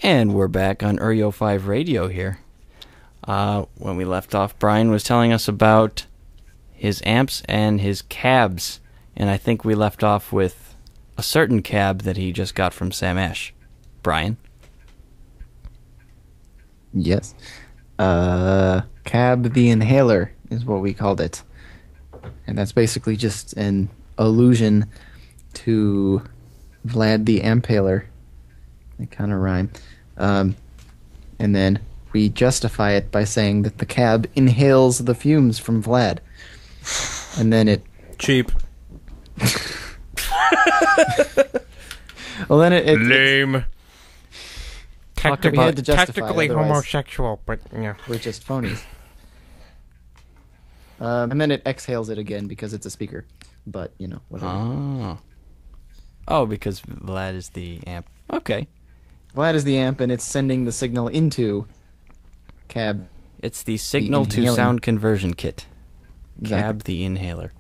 And we're back on eryo5 radio here. When we left off, Brian was telling us about his amps and his cabs. And I think we left off with a certain cab that he just got from Sam Ash. Brian? Yes. Cab the Inhaler is what we called it. And that's basically just an allusion to Vlad the Impaler. They kind of rhyme. And then we justify it by saying that the cab inhales the fumes from Vlad. And then it... Cheap. Well, then it Lame. Technically homosexual, but yeah. We're just phonies. And then it exhales it again because it's a speaker. But, you know, whatever. Oh, because Vlad is the amp. Okay. Vlad is the amp, and it's sending the signal into cab. It's the signal to sound conversion kit. Exactly. Cab the Inhaler.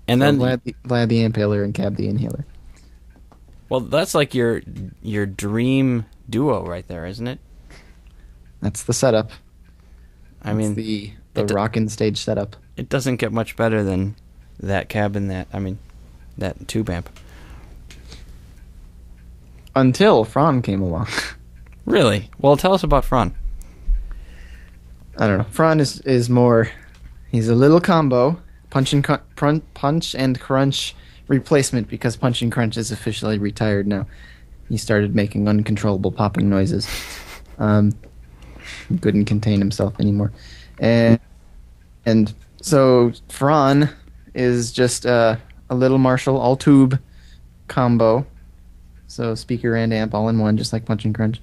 And So then Vlad the Impaler and Cab the Inhaler. well, that's like your dream duo right there, isn't it? That's the setup. I mean, the rockin' stage setup. it doesn't get much better than that cab and that tube amp. Until Fran came along. Really? Well, tell us about Fran. I don't know. Fran is more... He's a little combo. Punch and Crunch replacement because Punch and Crunch is officially retired now. He started making uncontrollable popping noises. Couldn't contain himself anymore. And so Fran is just a little Marshall all-tube combo. So speaker and amp all in one, just like Punch and Crunch.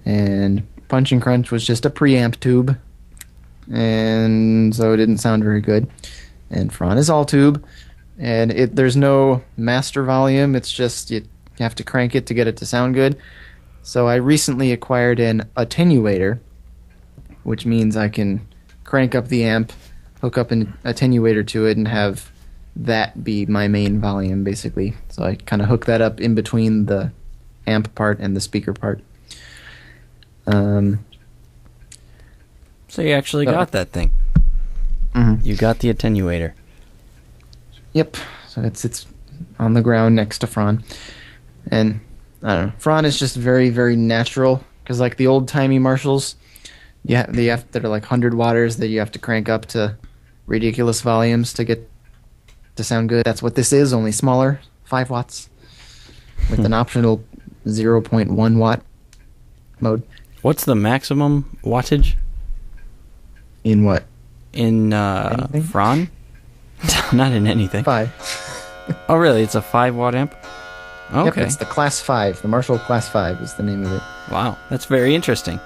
And Punch and Crunch was just a preamp tube. And so it didn't sound very good. And Fran is all tube. And there's no master volume. It's just you have to crank it to get it to sound good. So I recently acquired an attenuator, which means I can crank up the amp, hook up an attenuator to it, and have that be my main volume, basically. So I kind of hook that up in between the amp part and the speaker part. So you actually got that thing. Mm-hmm. You got the attenuator. Yep. So it's on the ground next to Fran. And, I don't know, Fran is just very, very natural. Because like the old-timey Marshalls, that are like 100 watters that you have to crank up to ridiculous volumes to get to sound good. That's what this is, only smaller, 5 watts, with an optional 0.1 watt mode. What's the maximum wattage? In what? In Anything? Fran? Not in anything. 5. Oh, really? It's a 5-watt amp? Okay. Yep, it's the Class 5. The Marshall Class 5 is the name of it. Wow, that's very interesting.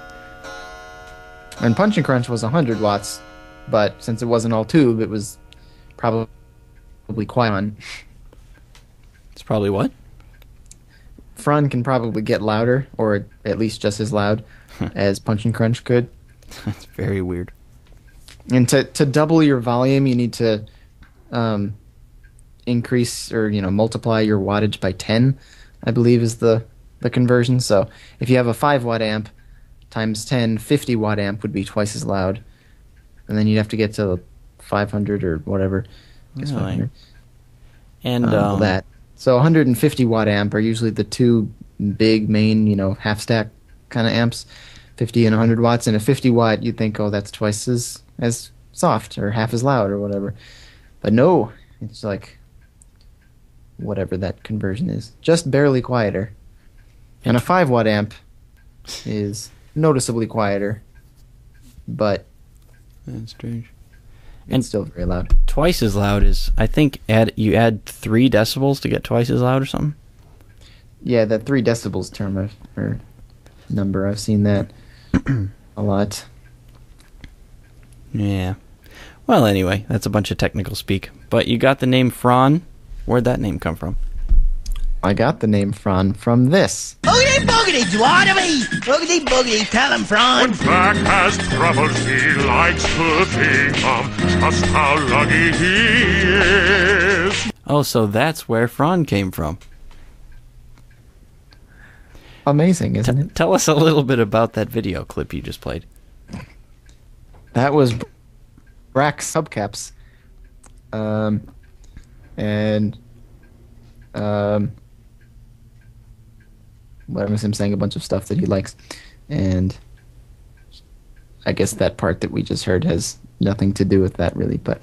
And Punch and Crunch was 100 watts, but since it wasn't all tube, it was probably quiet. It's probably what? Fran can probably get louder, or at least just as loud as Punch and Crunch could. That's very weird. And to double your volume, you need to increase or multiply your wattage by 10, I believe is the conversion. So if you have a 5-watt amp times 10, 50-watt amp would be twice as loud. And then you'd have to get to 500 or whatever. I guess Really? 500. And that. So 150-watt amp are usually the two big main, half-stack kind of amps, 50 and 100 watts. And a 50-watt, you'd think, oh, that's twice as soft or half as loud or whatever. But no, it's like whatever that conversion is. Just barely quieter. And a 5-watt amp is noticeably quieter, but that's strange. And still very loud. Twice as loud is, I think, you add 3 decibels to get twice as loud or something? Yeah, that 3 decibels term or number, I've seen that a lot. Yeah. Well, anyway, that's a bunch of technical speak. But you got the name Fran. Where'd that name come from? I got the name Fran from this. Boogity boogity, dwarfy! Boogity boogity, tell him, Fran! When Flack has troubles, he likes to think of just how lucky he is. Oh, so that's where Fran came from. amazing, isn't it? Tell us a little bit about that video clip you just played. That was Brack's hubcaps. What was him saying a bunch of stuff that he likes, and I guess that part that we just heard has nothing to do with that really, but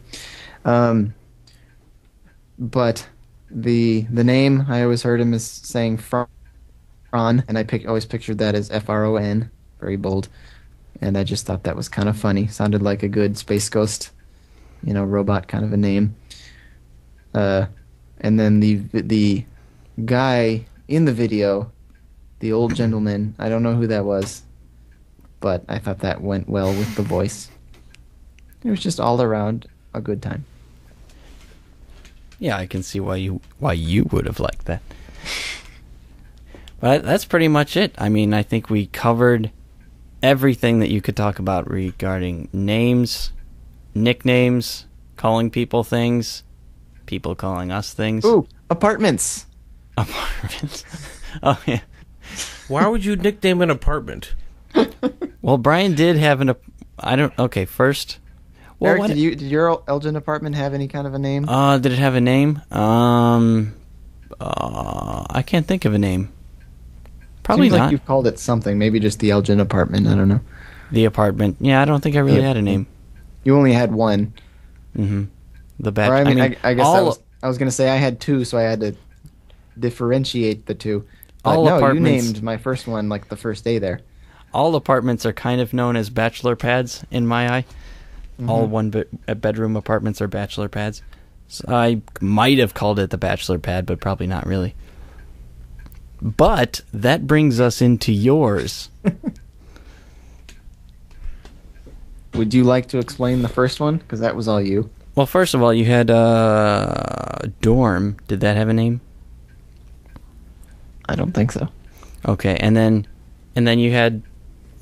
the name I always heard him as saying Fron, and I always pictured that as Fron, very bold, and I just thought that was kind of funny. Sounded like a good Space Ghost, robot kind of a name. And then the guy in the video, the old gentleman, I don't know who that was, but I thought that went well with the voice. It was just all around a good time. Yeah, I can see why you would have liked that. But that's pretty much it. I mean, I think we covered everything that you could talk about regarding names, nicknames, calling people things, people calling us things. Ooh, apartments. Apartments. Oh, yeah. Why would you nickname an apartment? Well, Brian did have okay, first. Well, Eric, did your Elgin apartment have any kind of a name? Did it have a name? I can't think of a name. Probably Seems not. like you've called it something. Maybe just the Elgin apartment. I don't know. The apartment. Yeah, I don't think I really had a name. You only had one. Mm-hmm. The Or, I guess all, I was going to say I had two, so I had to differentiate the two. But all no, you apartments, named my first one like the first day there. all apartments are kind of known as bachelor pads in my eye. Mm-hmm. All bedroom apartments are bachelor pads. So I might have called it the bachelor pad, but probably not really. But that brings us into yours. Would you like to explain the first one? Because that was all you. Well, first of all, you had dorm. Did that have a name? I don't think so. Okay, and then you had,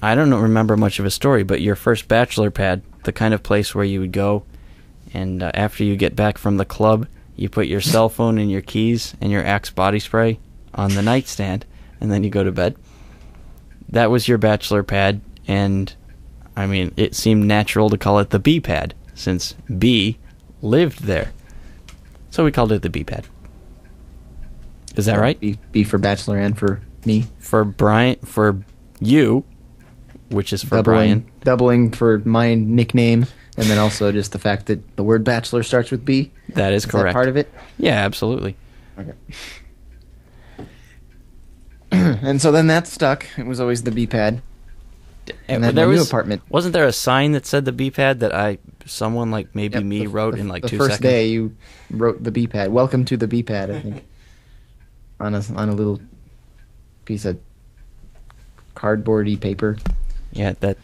I don't remember much of a story, but your first bachelor pad, the kind of place where you would go, and after you get back from the club, you put your cell phone and your keys and your Axe body spray on the nightstand, and then you go to bed. That was your bachelor pad, and I mean, it seemed natural to call it the B pad, since B lived there. So we called it the B pad. Is that right? B for bachelor and for me. For Brian, for you, which is for Brian. Doubling for my nickname, and then also just the fact that the word bachelor starts with B. That is correct. That part of it? Yeah, absolutely. Okay. And so then that stuck. It was always the B pad. And then there my new was, apartment. Wasn't there a sign that said the B pad that someone like maybe Yep, me wrote in like 2 seconds? The seconds? first day you wrote the B pad. Welcome to the B pad, I think. on a little piece of cardboardy paper. Yeah, that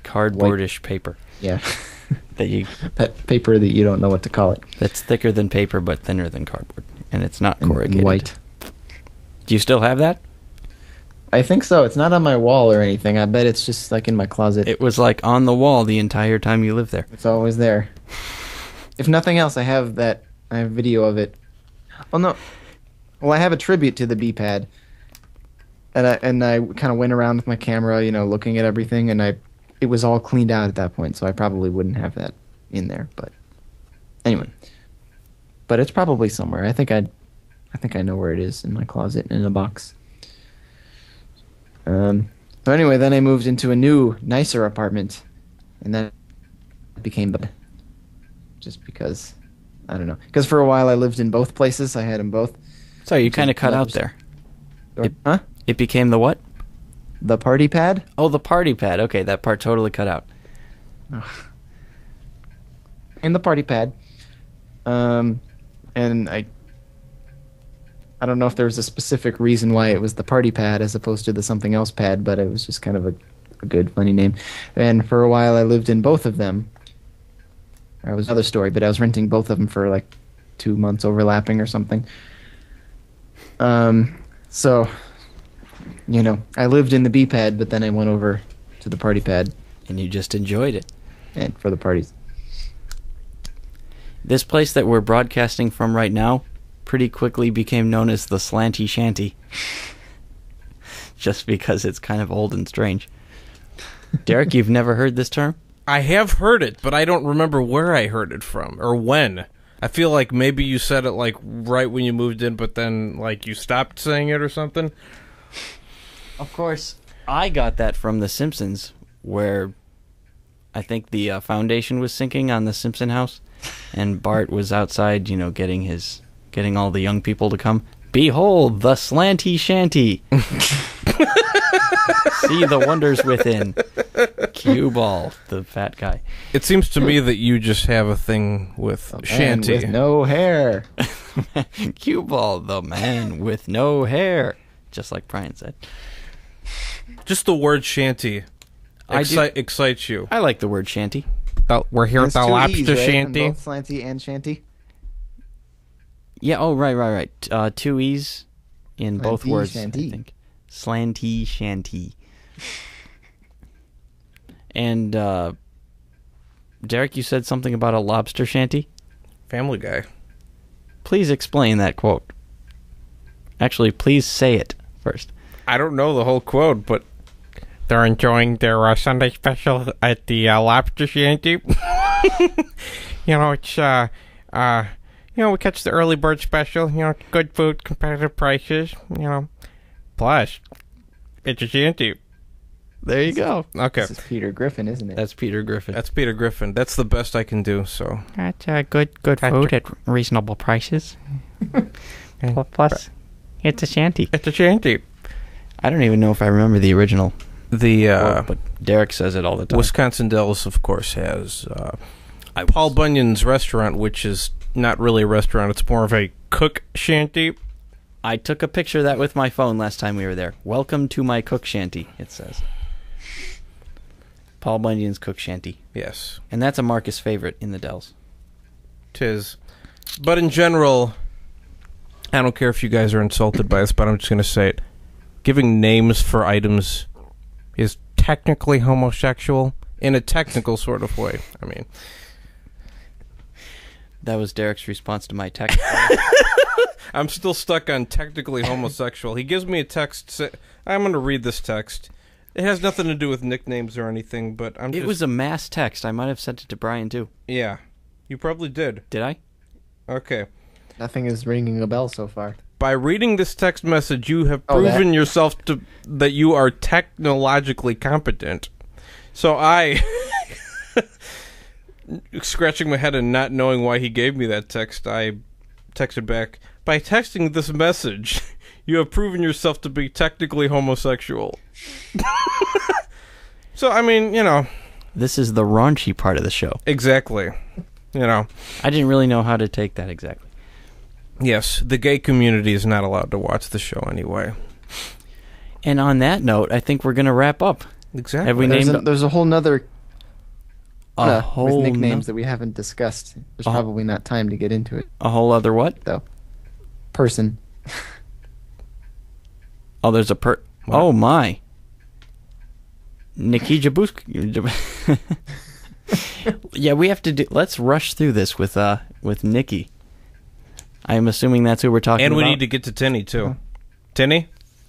cardboardish paper. Yeah. that paper that you don't know what to call it. That's thicker than paper but thinner than cardboard, and it's not corrugated. And white. Do you still have that? I think so. It's not on my wall or anything. I bet it's just like in my closet. It was like on the wall the entire time you lived there. It's always there. If nothing else, I have video of it. Oh no. Well, I have a tribute to the B pad. And I kind of went around with my camera, looking at everything, and it was all cleaned out at that point, so I probably wouldn't have that in there. But anyway, but it's probably somewhere. I think I know where it is in my closet in a box. So anyway, then I moved into a new, nicer apartment, and then it became just because I don't know. Because for a while I lived in both places. I had them both. So you kind of cut out there. Huh? It became the what? The party pad? Oh, the party pad. Okay, that part totally cut out. In the party pad. And I don't know if there was a specific reason why it was the party pad as opposed to the something else pad, but it was just kind of a good, funny name. And for a while I lived in both of them. That was another story, but I was renting both of them for like 2 months overlapping or something. So, I lived in the B pad, but then I went over to the party pad. And you just enjoyed it. And for the parties. This place that we're broadcasting from right now pretty quickly became known as the Slanty Shanty. just because it's kind of old and strange. Derek, you've never heard this term? I have heard it, but I don't remember where I heard it from or when. I feel like maybe you said it like right when you moved in, but then like you stopped saying it or something. Of course, I got that from The Simpsons, where I think the foundation was sinking on the Simpson house, and Bart was outside, getting all the young people to come. Behold, the slanty shanty. See the wonders within. Cue Ball, the fat guy. It seems to me that you just have a thing with shanty. With no hair. Cue Ball, the man with no hair. Just like Brian said. Just the word shanty excites you. I like the word shanty. We're here at the lobster E's, right? shanty. Both slanty and shanty. Yeah, oh, right. 2 E's in both Slanty words, shanty. I think. Slanty shanty. And, Derek, you said something about a lobster shanty? Family Guy. Please explain that quote. Actually, please say it first. I don't know the whole quote, but they're enjoying their Sunday special at the lobster shanty. It's we catch the early bird special. Good food, competitive prices. Plus it's a shanty. There you go. Okay, This is Peter Griffin, isn't it? That's Peter Griffin. that's Peter Griffin. That's the best I can do. So That's good food at reasonable prices. Plus, it's a shanty. it's a shanty. I don't even know if I remember the original The quote, but Derek says it all the time. Wisconsin Dells, of course, has Paul Bunyan's restaurant, which is not really a restaurant. It's more of a cook shanty. I took a picture of that with my phone last time we were there. Welcome to my cook shanty, it says. Paul Bunyan's cook shanty. Yes, And that's a Marcus favorite in the Dells. 'tis. But in general, I don't care if you guys are insulted by this, but I'm just going to say it. Giving names for items is technically homosexual in a technical sort of way. I mean, That was Derek's response to my text. I'm still stuck on technically homosexual. He gives me a text. I'm going to read this text. It has nothing to do with nicknames or anything, but It was a mass text. I might have sent it to Brian, too. Yeah, you probably did. Did I? Okay. Nothing is ringing a bell so far. By reading this text message, you have proven yourself that you are technologically competent. So I, scratching my head and not knowing why he gave me that text, I texted back, by texting this message, you have proven yourself to be technically homosexual. So, I mean, This is the raunchy part of the show. exactly. I didn't really know how to take that exactly. Yes, the gay community is not allowed to watch the show anyway. And on that note, I think we're going to wrap up. Exactly. Have we named There's a whole nother a with whole nicknames that we haven't discussed. There's probably not time to get into it, a whole other what? though. Person. Oh, there's a Oh my. Nikki Jabusk. Yeah, we have to do. Let's rush through this with Nikki. I'm assuming that's who we're talking about. And we need to get to Tinny, too. Tinny?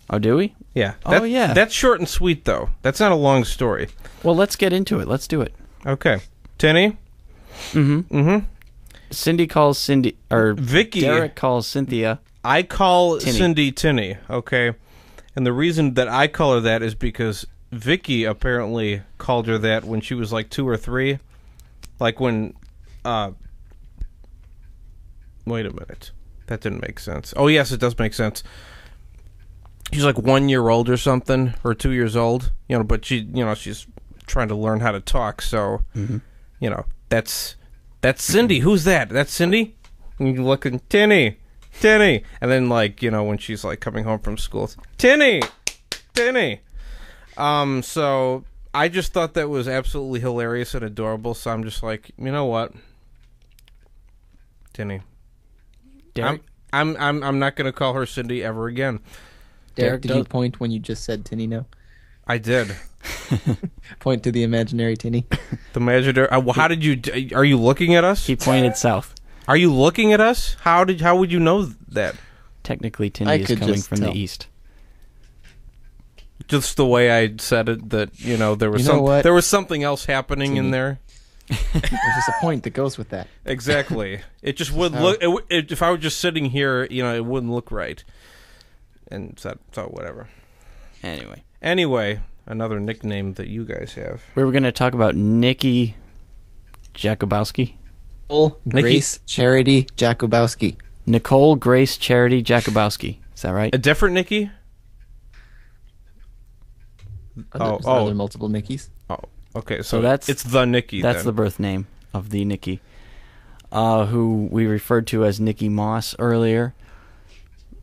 Oh, do we? Yeah. Oh, yeah. That's short and sweet, though. That's not a long story. Well, let's get into it. Let's do it. Okay. Tinny? Cindy calls Cindy, or Vicky. Derek calls Cynthia. I call Tinny. Cindy Tinny, okay? And the reason that I call her that is because Vicky apparently called her that when she was like 2 or 3. Like when, wait a minute. That didn't make sense. Oh, yes, it does make sense. She's like 1 year old or something, or 2 years old, but she's trying to learn how to talk, so, that's Cindy. Who's that? That's Cindy? And you look at Tinny, and then, like, when she's, like, coming home from school, it's, Tinny. So I just thought that was absolutely hilarious and adorable, so I'm just like, you know what? Tinny. Derek, I'm not gonna call her Cindy ever again. Derek, did you point when you just said Tinny now? I did. Point to the imaginary Tinny. The imaginary. How did you? Are you looking at us? he pointed south. Are you looking at us? How would you know that? Technically, I Tindy is could coming just from tell. the east. Just the way I said it, that there was there was something else happening in there. There's just a point that goes with that. Exactly. It just wouldn't look. If I were just sitting here, it wouldn't look right. And so whatever. Anyway, another nickname that you guys have. We were going to talk about Nikki Jakubowski. Grace Charity Jakubowski. Nicole Grace Charity Jakubowski. Is that right? A different Nikki? Are there multiple Nickies? Oh, okay. So it's the Nikki. That's the birth name of the Nikki, who we referred to as Nikki Moss earlier.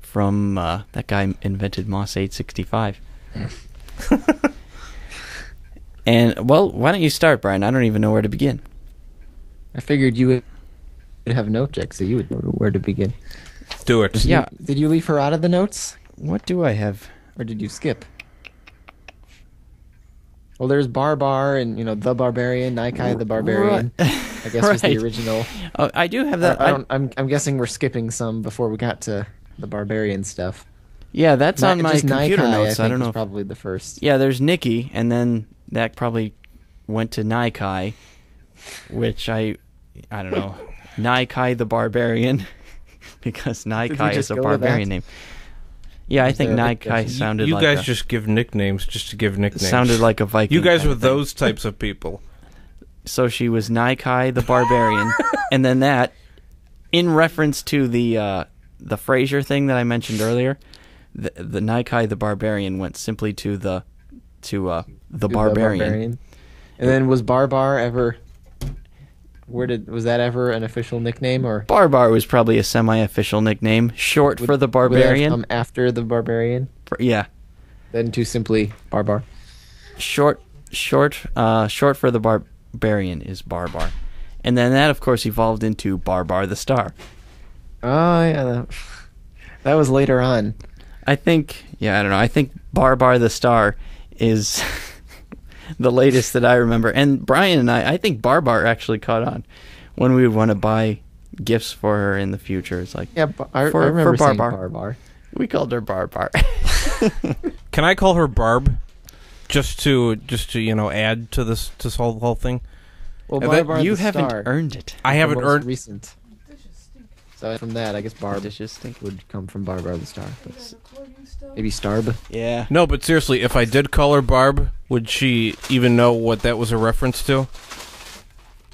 From that guy invented Moss 865. And why don't you start, Brian? I don't even know where to begin. I figured you would have note check, so you would know where to begin. Do it. Did you leave her out of the notes? What do I have? Or did you skip? Well, there's Barbar and, the Barbarian, Nikai the Barbarian. I guess was the original. Oh, I do have that. I'm guessing we're skipping some before we got to the Barbarian stuff. Yeah, that's on my computer Nikai, notes. I don't know. Probably the first. Yeah, there's Nikki, and then that probably went to Nikai, which I don't know. Nikai the Barbarian, because Nikai is a barbarian name. Yeah, I think Nikai sounded like... You guys just give nicknames just to give nicknames. Sounded like a Viking. You guys were those types of people. So she was Nikai the Barbarian, and then that, in reference to the Frasier thing that I mentioned earlier, the Nikai the Barbarian went simply to the Barbarian. And then was Barbar ever... was that ever an official nickname, or Barbar was probably a semi-official nickname, short for the Barbarian. Would it have come after the Barbarian? Yeah. Then too simply Barbar. Short for the Barbarian is Barbar, and then that of course evolved into Barbar the Star. Oh yeah, that was later on. I think. Yeah, I don't know. I think Barbar the Star is. The latest that I remember. And Brian and I think Barbar actually caught on when we would want to buy gifts for her in the future. It's like, yeah, I remember saying Barbar. We called her Barbar. Can I call her Barb? Just to add to this whole thing? Well, Barbar you the haven't Star earned it. I haven't earned recent. So from that, I guess Barb would come from Barbar the Star. Maybe Starb. Yeah. No, but seriously, if I did call her Barb, would she even know what that was a reference to?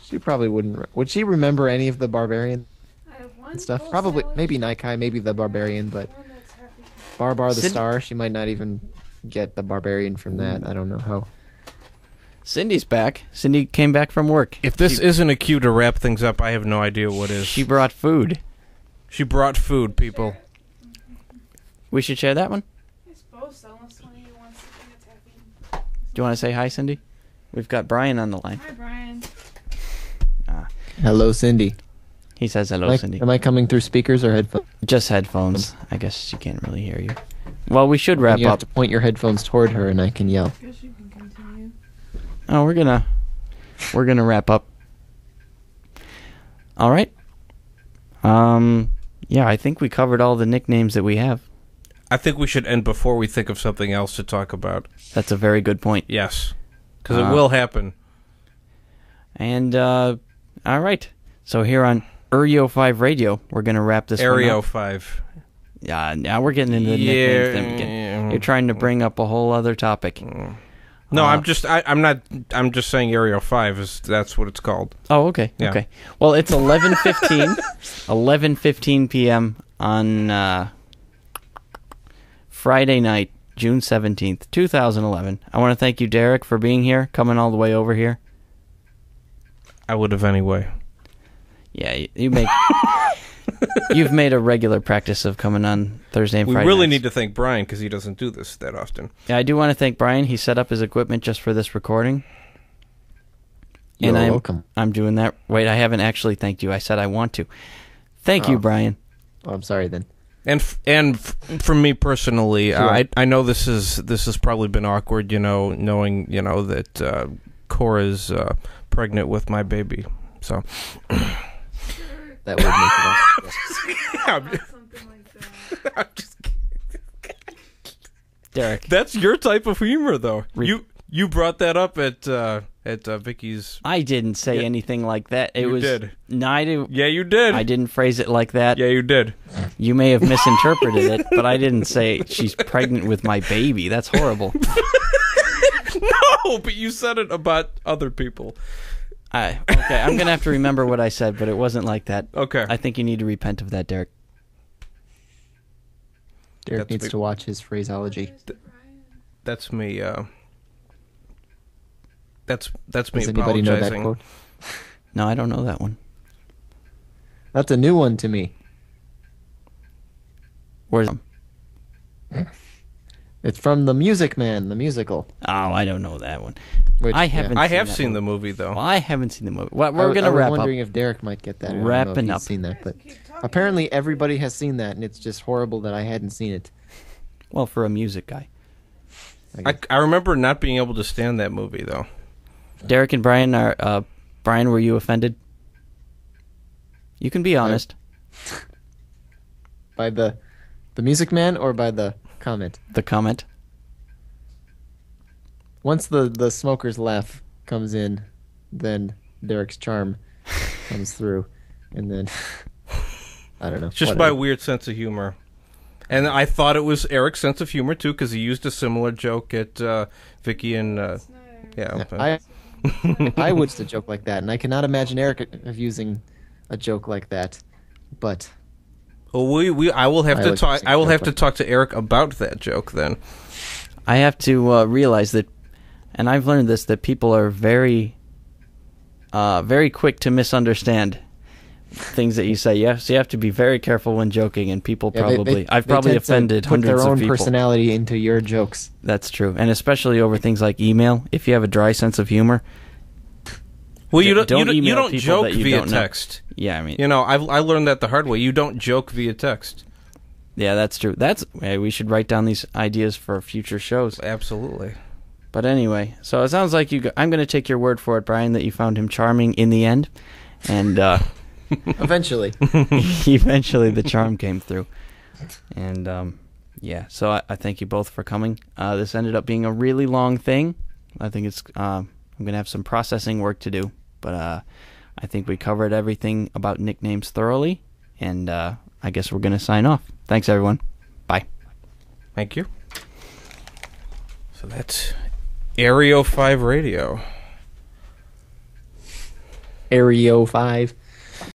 She probably wouldn't. Would she remember any of the Barbarian stuff? Probably. Maybe Nikai, maybe the Barbarian, but Barbar the Star, she might not even get the Barbarian from that. I don't know how. Cindy's back. Cindy came back from work. If this isn't a cue to wrap things up, I have no idea what is. She brought food. She brought food, people. We should share that one? I suppose so, unless one of you wants to bring a tapping. Do you want to say hi, Cindy? We've got Brian on the line. Hi, Brian. Hello, Cindy. He says hello, Cindy. Am I coming through speakers or headphones? Just headphones. I guess she can't really hear you. Well, we should wrap up. You have to point your headphones toward her, and I can yell. I guess you can continue. Oh, we're gonna wrap up. All right. Yeah, I think we covered all the nicknames that we have. I think we should end before we think of something else to talk about. That's a very good point. Yes, because it will happen. And all right. So here on eryo5 Radio, we're gonna wrap this one up. eryo5. Yeah, now we're getting into the nicknames thing again. You're trying to bring up a whole other topic. No, I'm just saying eryo5 that's what it's called. Oh, okay. Yeah. Okay. Well, it's 11:15 p.m. on Friday night, June 17th, 2011. I want to thank you, Derek, for being here, coming all the way over here. I would have anyway. Yeah, you make you've made a regular practice of coming on Thursday and Friday. We really nights. need to thank Brian because he doesn't do this that often. Yeah, I do want to thank Brian. He set up his equipment just for this recording. You're welcome. I'm doing that. Wait, I haven't actually thanked you. I said I want to. Thank you, Brian. Oh, I'm sorry then. And for me personally, I know this has probably been awkward, knowing that Cora's pregnant with my baby. So that would make it awkward. Something like that. I'm just Derek. That's your type of humor, though. You brought that up at Vicky's. I didn't say anything like that. You did. No, I didn't. Yeah, you did. I didn't phrase it like that. Yeah, you did. You may have misinterpreted it, but I didn't say she's pregnant with my baby. That's horrible. No, but you said it about other people. Okay, I'm going to have to remember what I said, but it wasn't like that. Okay. I think you need to repent of that, Derek. Derek needs to watch his phraseology. That's me. That's me Does anybody know that apologizing. quote? No, I don't know that one. That's a new one to me. Where's It's from The Music Man, the musical. Oh, I don't know that one. Which, I haven't. I seen have that seen movie. the movie, though. Well, I haven't seen the movie. Well, we're I going to was wrap wondering up. if Derek might get that. I don't know Wrapping if he's up. seen that, but apparently everybody has seen that, and it's just horrible that I hadn't seen it. Well, for a music guy. I remember not being able to stand that movie, though. Derek and Brian are. Brian, were you offended? You can be honest. By the Music Man or by the comment? The comment. Once the smoker's laugh comes in, then Derek's charm comes through, and then I don't know. Just whatever. my weird sense of humor. And I thought it was Eric's sense of humor, too, because he used a similar joke at Vicky and... yeah. I would a joke like that, and I cannot imagine Eric of using a joke like that. But well, I will have I to like talk. using I will joke have to like talk to Eric about that joke then. I have to realize that, and I've learned this, that people are very, very quick to misunderstand things that you say. Yes, you have to be very careful when joking, and people yeah, probably... I've they probably tend to offended put hundreds their own of people. personality into your jokes. That's true, and especially over things like email. If you have a dry sense of humor... Well, you Don't don't email joke people that you via don't know. text. Yeah, I mean... You know, I learned that the hard way. You don't joke via text. Yeah, that's true. Hey, we should write down these ideas for future shows. Absolutely. But anyway, so it sounds like I'm going to take your word for it, Brian, that you found him charming in the end, and Eventually. eventually the charm came through. And yeah, so I thank you both for coming. This ended up being a really long thing. I think it's I'm going to have some processing work to do, but I think we covered everything about nicknames thoroughly, and I guess we're going to sign off. Thanks, everyone. Bye. Thank you. So that's eryo5 Radio. eryo5.